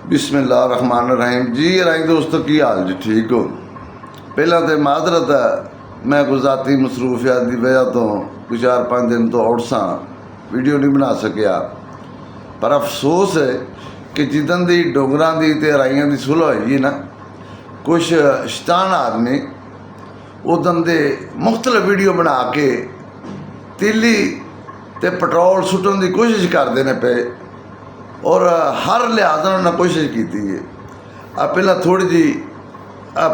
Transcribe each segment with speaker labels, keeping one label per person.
Speaker 1: बिस्मिल्लाहिर्रहमानिर्रहीम जी राई दोस्तों की हाल जी ठीक हो। पहला तो माजरत है मैं कोई ज़ाती मसरूफियात की वजह तो कोई 4-5 दिन तो आउट सा वीडियो नहीं बना सकिया। पर अफसोस है कि जिदन की डोगरां की ते राइयां की सुलह होई ना कुछ शैतान आदमी उदन दे मुख्तलिफ वीडियो बना के तीली ते पेट्रोल सुटन की कोशिश करते हैं पे और हर लिहाज उन्होंने कोशिश की है। आ पहला थोड़ी जी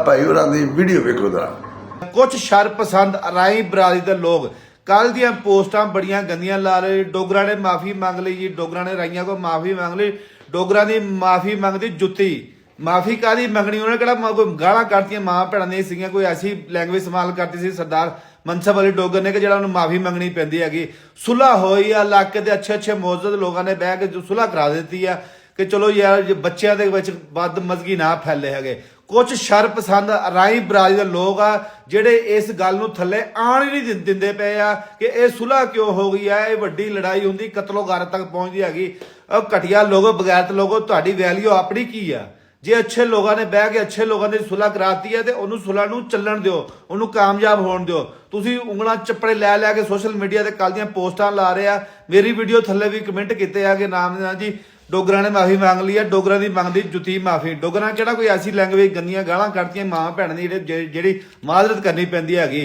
Speaker 1: भाई होर की वीडियो वेखो जरा।
Speaker 2: कुछ शरपसंद राई बरादरी के लोग कल दियां पोस्टां बड़ियां गंदियां ला रहे। डोगरा ने माफ़ी मांग ली जी, डोगरा ने राइयां को माफ़ी मांग ली। डोगरा की माफ़ी मंगती जुत्ती माफ़ी कादी मंगनी, उन्होंने कहा कोई गालां कढ़तियां मां भैणां ने सीगियां, कोई ऐसी लैंगवेज इस्तेमाल करती सी सरदार मनसब अली डोगर ने कि जिहड़ा उन्होंने माफ़ी मंगनी पैंदी हैगी। सुलह होई आ, इलाके के अच्छे अच्छे मोअज़्ज़ज़ लोगों ने बह के जो सुलह करा दी है कि चलो यार बच्चों के विच बदमज़गी ना फैले है। कुछ शरपसंद राई बरादरी के लोग आ ਜਿਹੜੇ इस गल ਨੂੰ थले आण ही नहीं दिंदे पे आ कि यह सुलह क्यों हो गई है, ये वड्डी लड़ाई होंदी कतलो गारत तक पहुंचती हैगी। घटिया लोगो बगैरत लोगो तुहाडी वैल्यू अपनी की है। जे अच्छे लोगों ने बह के अच्छे लोगों ने सुलह कराती है तो उन्होंने सुलह नूं चलन दिओ, उन्होंने कामयाब होण दिओ। तुसीं उंगलां चप्पड़े लै के सोशल मीडिया ते कल दियां पोस्टां ला रहे आ। मेरी वीडियो थल्ले भी कमेंट कीते आ कि नाम जी डोगरा ने माफ़ी मांग ली है, डोगरा की मंगती जुत्ती माफ़ी। डोगरा किहड़ा कोई ऐसी लैंगवेज गंदियां गालां कढ़तियां मां भैणां दी जिहड़ी माजरत करनी पैंदी हैगी।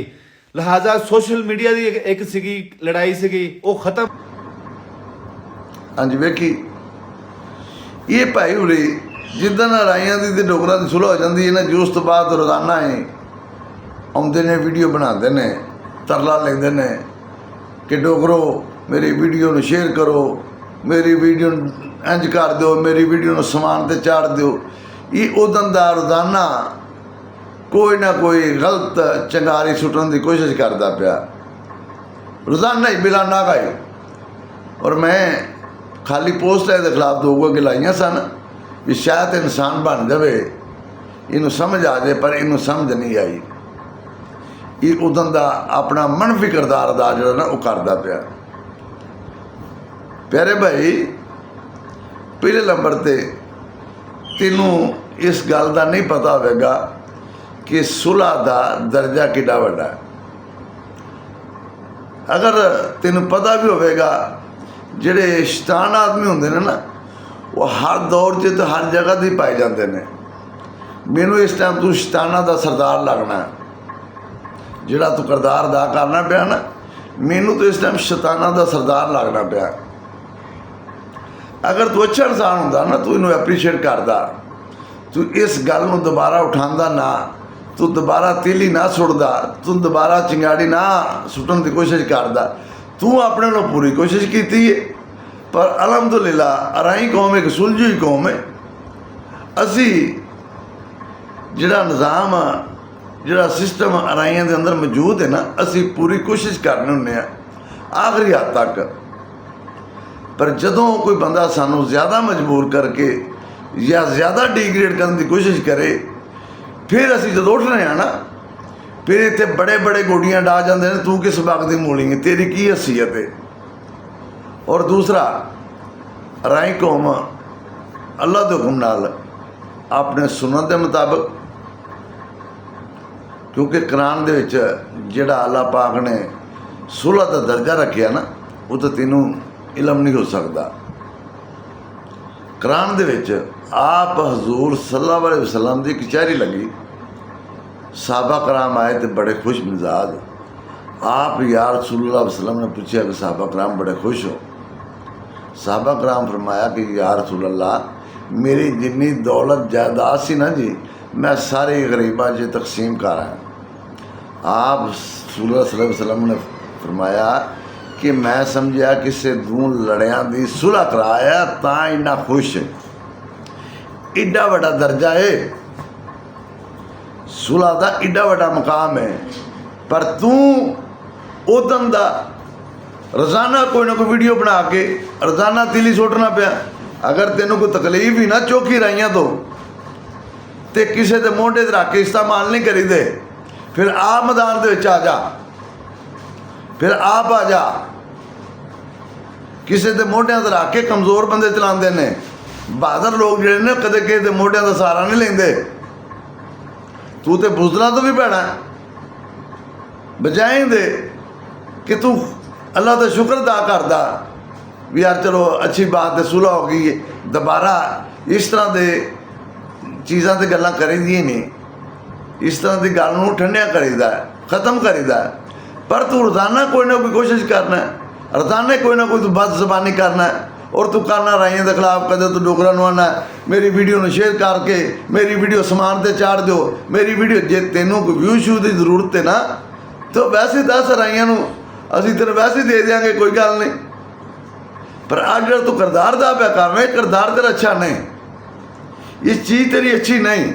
Speaker 2: लिहाजा सोशल मीडिया की एक सीगी लड़ाई सीगी वो खत्म।
Speaker 1: हाँ जी वेखी ये भाई होरी जिदन राइयां की ते डोगरां की सुलह हो जाती है ना जी, उस तो बाद रोज़ाना ही आउंदे ने वीडियो बनाते हैं, तरला लिखते हैं कि डोगरो मेरी वीडियो नूं शेयर करो, मेरी वीडियो इंज कर दो, मेरी वीडियो नूं समान ते चाड़ दो। ये उदन का रोज़ाना कोई ना कोई गलत चंगारी सुटन की कोशिश करता पाया, रोज़ाना ही बिला ना गाई। और मैं खाली पोस्ट के खिलाफ दो गिलाइया सन भी शायद इंसान बन जाए, इनू समझ आ जाए, पर इनू समझ नहीं आई। ये उदन का अपना मनफी किरदार अदा जो ना वो करता पाया। प्यारे भाई पहले नंबर ते तेनू इस गल का नहीं पता होगा कि सुलह का दर्जा कितना वड्डा है। अगर तेनू पता भी होगा जिहड़े शैतान आदमी होंदे ने ना वो हर दौर से तो हर जगह ही पाए जाते हैं। मैनू इस टाइम तू शैताना का सरदार लगना है, जिहड़ा तू किरदार अदा करना पाया ना, मैनू तो इस टाइम शैताना का सरदार लगना पाया। अगर तू अच्छा इंसान होंदा ना तू इनू एप्रीशिएट करदा, तू इस गल नूं दोबारा उठांदा ना, तू दोबारा तीली ना सुटदा, तू दोबारा चिंगाड़ी ना सुटन की कोशिश करदा। तू अपने लो पूरी कोशिश की है, पर अलहमदुलिल्लाह अराई कौम एक सुलझी हुई कौम है। असी जिहड़ा निज़ाम जिहड़ा सिस्टम अराइयां के अंदर मौजूद है ना, असी पूरी कोशिश करने होंने आखिरी हद तक। पर जदों कोई बंदा सानू ज़्यादा मजबूर करके या ज़्यादा डिग्रेड करने की कोशिश करे, फिर असी जो उठने हैं ना, फिर इतने बड़े बड़े गोडियां डा जाते हैं तू किस वक्त की मूली है, तेरी की हैसीयत है। और दूसरा राई कौम अल्लाह के हुक्म नाल अपने सुन्नत के मुताबिक, क्योंकि कुरान दे विच जिहड़ा अल्लाह पाक ने सुलह का दर्जा रखिया ना वो तो तेनों इलम नहीं हो सकता। कुरान दे विच आप हजूर सल्लल्लाहु अलैहि वसल्लम की कचहरी लगी, साहबा कराम आए तो बड़े खुश मिजाज। आप या रसूलुल्लाह वसल्लम ने पूछा कि साहबा कराम बड़े खुश हो। साहबा कराम फरमाया कि या रसूलल्लाह मेरी जिन्नी दौलत जायदाद सी ना जी मैं सारे गरीबा च तकसीम कर आया। आप रसूलुल्लाह सल्लल्लाहु अलैहि वसल्लम ने फरमाया कि मैं समझा किसी दो लड़ियां की सुलह कराया तां इन्ना खुश है। इड्डा वड्डा दर्जा है सुलह का, इड्डा वड्डा मकाम है, पर तू उदन का रोज़ाना कोई ना कोई वीडियो बना के रोज़ाना तीली सुटना पाया। अगर तेनों कोई तकलीफ ही ना चौकी राइयां तो किसी के मोढे ते रख के इस्तेमाल नहीं करी दे, फिर आप मैदान के आ जा, फिर आप आ जा। किसी के मोढियां ते रख के कमज़ोर बंदे चलाते हैं ਬਹਾਦਰ ਲੋਕ ਜਿਹੜੇ ਨੇ ਕਦੇ ਕਿਸੇ ਦੇ ਮੋਢਿਆਂ ਦਾ ਸਹਾਰਾ ਨਹੀਂ ਲੈਂਦੇ। ਤੂੰ ਤੇ ਬੁਜ਼ਦਲਾਂ ਤੋਂ ਵੀ ਭੈਣਾ ਬਜਾਏ ਦੇ ਕਿ ਤੂੰ ਅੱਲਾਹ ਦਾ ਸ਼ੁਕਰ ਅਦਾ ਕਰਦਾ ਵੀ ਯਾਰ ਚਲੋ ਅੱਛੀ ਬਾਤ ਹੈ, ਸੁਲ੍ਹਾ ਹੋ ਗਈ ਹੈ। ਦੁਬਾਰਾ ਇਸ ਤਰ੍ਹਾਂ ਦੇ ਚੀਜ਼ਾਂ ਤੇ ਗੱਲਾਂ ਕਰੀਦੀਆਂ ਨਹੀਂ, ਇਸ ਤਰ੍ਹਾਂ ਦੀ ਗੱਲ ਨੂੰ ਠੰਡਿਆ ਕਰੀਦਾ, ਖਤਮ ਕਰੀਦਾ। ਪਰ ਤੂੰ ਰੋਜ਼ਾਨਾ ਕੋਈ ਨਾ ਕੋਈ ਕੋਸ਼ਿਸ਼ ਕਰਨਾ, ਰੋਜ਼ਾਨਾ ਕੋਈ ਨਾ ਕੋਈ ਤੂੰ ਬਦ ਜ਼ਬਾਨੀ ਕਰਨਾ ਔਰ ਤੂੰ ਕਰਨਾ ਰਾਈਆਂ ਦੇ ਖਿਲਾਫ। ਕਦੇ ਤੂੰ ਡੋਗਰਾ ਨੂੰ ਆਉਣਾ ਮੇਰੀ ਵੀਡੀਓ ਨੂੰ ਸ਼ੇਅਰ ਕਰਕੇ ਮੇਰੀ ਵੀਡੀਓ ਸਮਾਨ ਤੇ ਚਾੜ ਦਿਓ, ਮੇਰੀ ਵੀਡੀਓ ਜੇ ਤੈਨੂੰ ਕੋਈ ਵਿਊ ਸ਼ੂ ਦੀ ਜ਼ਰੂਰਤ ਹੈ ਨਾ ਤਾਂ ਵੈਸੇ ਦੱਸ ਰਾਈਆਂ ਨੂੰ, ਅਸੀਂ ਤੈਨੂੰ ਵੈਸੇ ਦੇ ਦਿਆਂਗੇ, ਕੋਈ ਗੱਲ ਨਹੀਂ। ਪਰ ਅੱਜ ਜਿਹੜਾ ਤੂੰ ਕਿਰਦਾਰ ਦਾ ਪਿਆ ਕਰ ਰਿਹਾ, ਕਿਰਦਾਰ ਤੇਰਾ ਅੱਛਾ ਨਹੀਂ, ਇਹ ਚੀਜ਼ ਤੇਰੀ ਅੱਛੀ ਨਹੀਂ।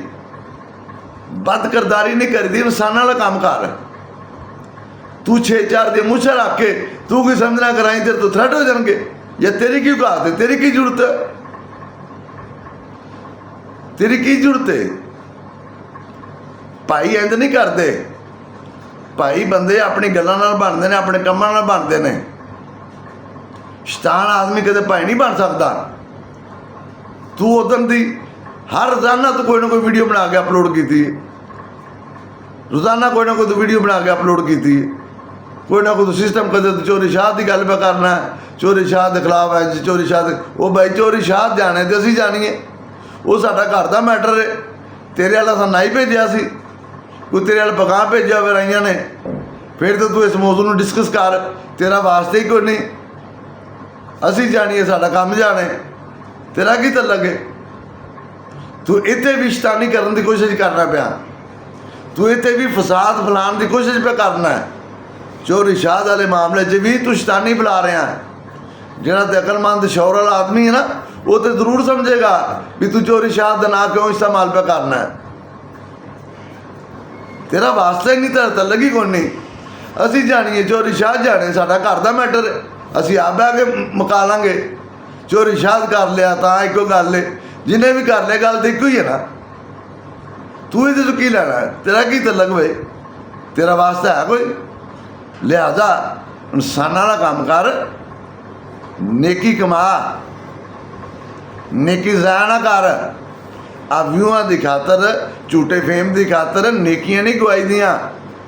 Speaker 1: ਬਦ ਕਿਰਦਾਰੀ ਨਹੀਂ ਕਰੀਦੀ, ਇਨਸਾਨਾਂ ਵਾਲਾ ਕੰਮ ਕਰ। ਤੂੰ 6-4 ਦੇ ਮੁੱਛਾਂ ਰੱਖ ਕੇ ਤੂੰ ਕੀ ਸਮਝਣਾ ਕਰਾਈ ਤੇਰੇ ਤੋਂ ਥ੍ਰੈਟ ਹੋ ਜਾਣਗੇ? ਜਾਂ ਤੇਰੀ ਕੀ ਔਕਾਤ ਹੈ? ਤੇਰੀ ਕੀ ਜ਼ਰੂਰਤ ਹੈ? ਤੇਰੀ ਕੀ ਜ਼ਰੂਰਤ ਹੈ? ਭਾਈ ਇੰਜ ਨਹੀਂ ਕਰਦੇ। ਭਾਈ ਬੰਦੇ ਆਪਣੀ ਗੱਲਾਂ ਨਾਲ ਬਣਦੇ ਨੇ, ਆਪਣੇ ਕੰਮਾਂ ਨਾਲ ਬਣਦੇ ਨੇ। ਸ਼ੈਤਾਨ ਆਦਮੀ ਕਦੇ ਭਾਈ ਨਹੀਂ ਬਣ ਸਕਦਾ। ਤੂੰ ਉਦੋਂ ਦੀ ਹਰ ਰੋਜ਼ਾਨਾ ਤੂੰ ਕੋਈ ਨਾ ਕੋਈ ਵੀਡੀਓ ਬਣਾ ਕੇ ਅਪਲੋਡ ਕੀਤੀ ਹੈ, ਰੋਜ਼ਾਨਾ ਕੋਈ ਨਾ ਕੋਈ ਤੂੰ ਵੀਡੀਓ ਬਣਾ ਕੇ ਅਪਲੋਡ ਕੀਤੀ ਹੈ। ਕੋਈ ਨਾ ਕੋਈ ਸਿਸਟਮ, ਕਦੇ ਤੂੰ ਚੋਰੀ ਸ਼ਾਹ ਦੀ ਗੱਲ ਪਾ ਕਰਨਾ, ਚੋਰੀ ਸ਼ਾਹ ਦੇ ਖਿਲਾਫ ਹੈ, ਚੋਰੀ ਸ਼ਾਹ ਦੇ। ਉਹ ਬਾਈ ਚੋਰੀ ਸ਼ਾਹ ਜਾਣੇ ਤੇ ਅਸੀਂ ਜਾਣੀਏ, ਉਹ ਸਾਡਾ ਘਰ ਦਾ ਮੈਟਰ ਹੈ। ਤੇਰੇ ਵਾਲਾ ਸਾਨੂੰ ਨਹੀਂ ਭੇਜਿਆ ਸੀ, ਕੋਈ ਤੇਰੇ ਵਾਲਾ ਪਗਾਹ ਭੇਜਿਆ ਹੋਵੇ ਰਾਈਆਂ ਨੇ, ਫਿਰ ਤਾਂ ਤੂੰ ਇਸ ਮੌਜੂ ਨੂੰ ਡਿਸਕਸ ਕਰ, ਤੇਰਾ ਵਾਸਤੇ ਹੀ ਕੋਈ ਨਹੀਂ। ਅਸੀਂ ਜਾਣੀਏ, ਸਾਡਾ ਕੰਮ ਜਾਣੇ, ਤੇਰਾ ਕੀ ਤਲਕ ਹੈ? ਤੂੰ ਇੱਥੇ ਵੀ ਸ਼ੈਤਾਨੀ ਕਰਨ ਦੀ ਕੋਸ਼ਿਸ਼ ਕਰਨਾ ਪਿਆ, ਤੂੰ ਇੱਥੇ ਵੀ ਫਸਾਦ ਫੈਲਾਉਣ ਦੀ ਕੋਸ਼ਿਸ਼ ਪਿਆ ਕਰਨਾ ਹੈ। ਚੋਰੀ ਸ਼ਾਹ ਵਾਲੇ ਮਾਮਲੇ 'ਚ ਵੀ ਤੂੰ ਸ਼ੈਤਾਨੀ ਫੈਲਾ ਰਿਹਾ। ਜਿਹੜਾ ਤੇ ਅਕਲਮੰਦ ਸ਼ੌਰ ਵਾਲਾ ਆਦਮੀ ਹੈ ਨਾ, ਉਹ ਤੇ ਜ਼ਰੂਰ ਸਮਝੇਗਾ ਵੀ ਤੂੰ ਚੋਰੀ ਸ਼ਾਹ ਦਾ ਨਾਂ ਕਿਉਂ ਇਸਤੇਮਾਲ ਪਿਆ ਕਰਨਾ ਹੈ। ਤੇਰਾ ਵਾਸਤਾ ਹੀ ਨਹੀਂ, ਤੇਰਾ ਤਾਂ ਲੱਗੀ ਕੋਈ ਨਹੀਂ। ਅਸੀਂ ਜਾਣੀਏ, ਚੋਰੀ ਸ਼ਾਹ ਜਾਣੇ, ਸਾਡਾ ਘਰ ਦਾ ਮੈਟਰ ਹੈ, ਅਸੀਂ ਆਪ ਬਹਿ ਕੇ ਮੁਕਾ ਲਾਂਗੇ। ਚੋਰੀ ਸ਼ਾਹ ਕਰ ਲਿਆ ਤਾਂ ਇੱਕੋ ਗੱਲ ਹੈ, ਜਿਹਨੇ ਵੀ ਕਰ ਲਿਆ ਗੱਲ ਤਾਂ ਇੱਕੋ ਹੀ ਹੈ ਨਾ। ਤੂੰ ਇਹਦੇ ਤੋਂ ਕੀ ਲੈਣਾ ਹੈ? ਤੇਰਾ ਕੀ ਤਲਕ ਬਈ? ਤੇਰਾ ਵਾਸਤਾ ਹੈ ਕੋਈ? ਲਿਹਾਜ਼ਾ ਇਨਸਾਨਾਂ ਦਾ ਕੰਮ ਕਰ, ਨੇਕੀ ਕਮਾ, ਨੇਕੀ ਜ਼ਾਇਆ ਨਾ ਕਰ। ਆ ਵਿਊਆਂ ਦੀ ਖਾਤਰ, ਝੂਠੇ ਫੇਮ ਦੀ ਖਾਤਰ ਨੇਕੀਆਂ ਨਹੀਂ ਗਵਾਈ ਦੀਆਂ।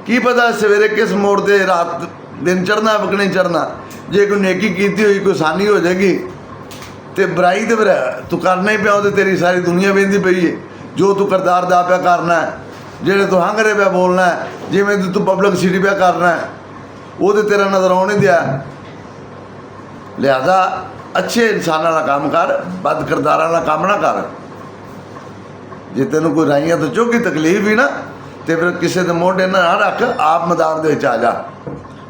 Speaker 1: ਕੀ ਪਤਾ ਸਵੇਰੇ ਕਿਸ ਮੋੜ ਤੇ ਰਾਤ ਦਿਨ ਚੜ੍ਹਨਾ ਵਕ ਨਹੀਂ ਚੜ੍ਹਨਾ। ਜੇ ਕੋਈ ਨੇਕੀ ਕੀਤੀ ਹੋਈ ਕੋਈ ਆਸਾਨੀ ਹੋ ਜਾਏਗੀ ਤੇ ਬੁਰਾਈ ਤੇ ਫਿਰ ਤੂੰ ਕਰਨਾ ਹੀ ਪਿਆ। ਉਹਦੇ ਤੇਰੀ ਸਾਰੀ ਦੁਨੀਆ ਵੇਂਦੀ ਪਈ ਹੈ। ਜੋ ਤੂੰ ਕਿਰਦਾਰ ਦਾ ਪਿਆ ਕਰਨਾ ਹੈ, ਜਿਹੜੇ ਤੂੰ ਹੰਗਰੇ ਪਿਆ ਬੋਲਣਾ ਹੈ, ਜਿਵੇਂ ਤੂੰ ਪਬਲਿਕ ਸਿਟੀ ਪਿਆ ਕਰਨਾ ਹੈ, ਉਹ ਤੇ ਤੇਰਾ ਨਜ਼ਰ ਆਉਣ ਨਹੀਂ ਦਿਆ। ਲਿਹਾਜ਼ਾ ਅੱਛੇ ਇਨਸਾਨਾਂ ਦਾ ਕੰਮ ਕਰ, ਬਦ ਕਿਰਦਾਰਾਂ ਦਾ ਕੰਮ ਨਾ ਕਰ। ਜੇ ਤੈਨੂੰ ਕੋਈ ਰਾਈਆਂ ਤੋਂ ਚੋਖੀ ਤਕਲੀਫ ਵੀ ਨਾ, ਤੇ ਫਿਰ ਕਿਸੇ ਦੇ ਮੋਢੇ ਨਾ ਰੱਖ, ਆਪ ਮੈਦਾਨ ਦੇ ਵਿੱਚ ਆ ਜਾ,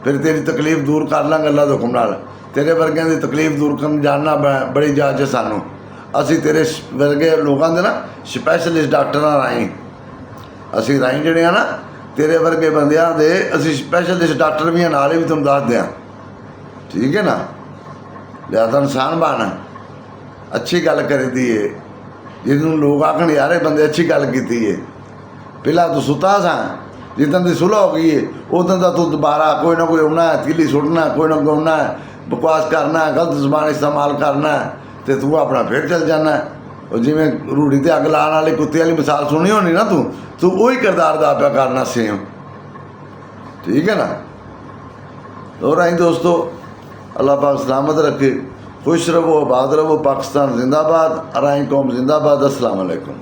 Speaker 1: ਫਿਰ ਤੇਰੀ ਤਕਲੀਫ ਦੂਰ ਕਰ ਲਾਂਗੇ ਅੱਲਾ ਦੇ ਹੁਕਮ ਨਾਲ। ਤੇਰੇ ਵਰਗਿਆਂ ਦੀ ਤਕਲੀਫ ਦੂਰ ਕਰਨ ਜਾਣਨਾ ਬੜੀ ਇਜਾਜ਼ਤ ਹੈ ਸਾਨੂੰ। ਅਸੀਂ ਤੇਰੇ ਵਰਗੇ ਲੋਕਾਂ ਦੇ ਨਾ ਸਪੈਸ਼ਲਿਸਟ ਡਾਕਟਰਾਂ ਰਾਹੀਂ, ਅਸੀਂ ਰਾਹੀਂ ਜਿਹੜੇ ਆ ਨਾ ਤੇਰੇ ਵਰਗੇ ਬੰਦਿਆਂ ਦੇ ਅਸੀਂ ਸਪੈਸ਼ਲਿਸਟ ਡਾਕਟਰ ਵੀ ਨਾਲ ਹੀ ਵੀ ਤੁਹਾਨੂੰ ਦੱਸ ਦਿਆਂ, ਠੀਕ ਹੈ ਨਾ। ਲਿਹਾਜ਼ਾ ਇਨਸਾਨ ਬਣ, ਅੱਛੀ ਗੱਲ ਕਰੀਦੀ ਏ, ਜਿਹਨੂੰ ਲੋਕ ਆਖਣ ਯਾਰ ਇਹ ਬੰਦੇ ਅੱਛੀ ਗੱਲ ਕੀਤੀ ਹੈ। ਪਹਿਲਾਂ ਤੂੰ ਸੁੱਤਾ ਸਾਂ, ਜਿੱਦਾਂ ਦੀ ਸੁਲ੍ਹਾ ਹੋ ਗਈ ਹੈ ਉਦੋਂ ਦਾ ਤੂੰ ਦੁਬਾਰਾ ਕੋਈ ਨਾ ਕੋਈ ਆਉਣਾ ਹੈ, ਤੀਲੀ ਸੁੱਟਣਾ, ਕੋਈ ਨਾ ਕੋਈ ਆਉਣਾ ਹੈ, ਬਕਵਾਸ ਕਰਨਾ, ਗਲਤ ਜ਼ਬਾਨ ਇਸਤੇਮਾਲ ਕਰਨਾ, ਤੇ ਤੂੰ ਆਪਣਾ ਫਿਰ ਚੱਲ ਜਾਣਾ। ਉਹ ਜਿਵੇਂ ਰੂੜੀ ਤੇ ਅੱਗ ਲਾਉਣ ਵਾਲੀ ਕੁੱਤੇ ਵਾਲੀ ਮਿਸਾਲ ਸੁਣੀ ਹੋਣੀ ਨਾ, ਤੂੰ ਉਹੀ ਕਿਰਦਾਰ ਦਾ ਪਿਆ ਕਰਨਾ ਸੇਮ, ਠੀਕ ਹੈ ਨਾ। ਹੋਰ ਆਈ ਦੋਸਤੋ, ਅੱਲਾਹ ਪਾਕ ਸਲਾਮਤ ਰੱਖੇ, खुश रहो, आबाद रहो। पाकिस्तान जिंदाबाद, अराई कौम जिंदाबाद। अस्सलाम वालेकुम।